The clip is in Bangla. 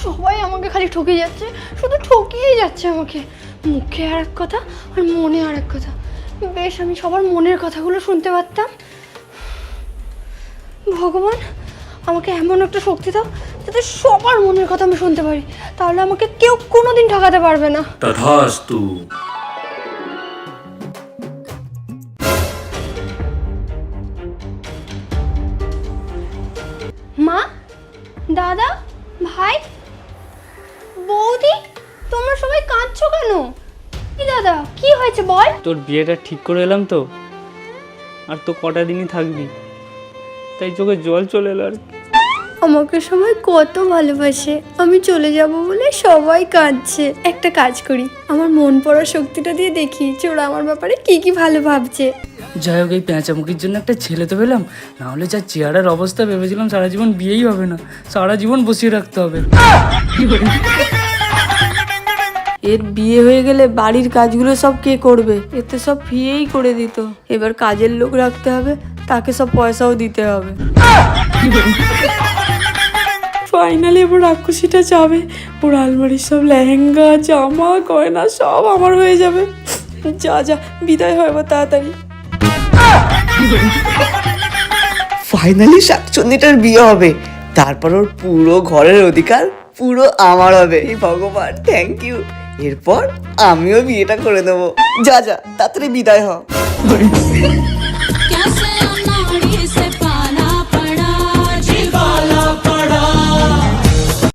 সবাই আমাকে খালি ঠকিয়ে যাচ্ছে, শুধু ঠকিয়েই যাচ্ছে আমাকে। মুখে আর এক কথা আর মনে আর এক কথা। বেশ আমি সবার মনের কথাগুলো শুনতে পারতাম। ভগবান আমাকে এমন একটা শক্তি দাও যাতে সবার মনের কথা আমি শুনতে পারি, তাহলে আমাকে কেউ কোনোদিন ঠকাতে পারবে না। তথাস্তু। মা, দাদা, ভাই, বৌদি, তোমরা সবাই কাঁদছো কেন? কি দাদা, কি হয়েছে বল? তোর বিয়েটা ঠিক করে এলাম তো, আর তো কটা দিনই থাকবি, তাই চোখে জল চলে এলো আর কি। আমাকে সবাই কত ভালোবাসে, আমি চলে যাব বলে সবাই কাঁদছে। একটা কাজ করি, আমার মন পড়ার শক্তিটা দিয়ে দেখি যে ওরা আমার ব্যাপারে কি কি ভালো ভাবছে। যাই হোক, এই পেঁচামুখির জন্য একটা ছেলে তো পেলাম, না হলে যা চেহারার অবস্থা ভেবেছিলাম সারা জীবন বিয়েই হবে না, সারা জীবন বসিয়ে রাখতে হবে। এর বিয়ে হয়ে গেলে বাড়ির কাজগুলো সব কে করবে? এতে সব ফ্রিয়েই করে দিত। এবার কাজের লোক রাখতে হবে, তাকে সব পয়সাও দিতে হবে। ফাইনালি এবার রাক্ষসীটা যাবে, ওর আলমারির সব লেহেঙ্গা জামা গয়না সব আমার হয়ে যাবে। যা যা বিদায় হয় এবার তাড়াতাড়ি। ফাইনালি শাকচুন্নিটার বিয়ে হবে, তারপর ওর পুরো ঘরের অধিকার পুরো আমার হবে। এই ভগবান, থ্যাংক ইউ। এরপর আমিও বিয়েটা করে নেবো। যা যা তাড়াতাড়ি বিদায় হ।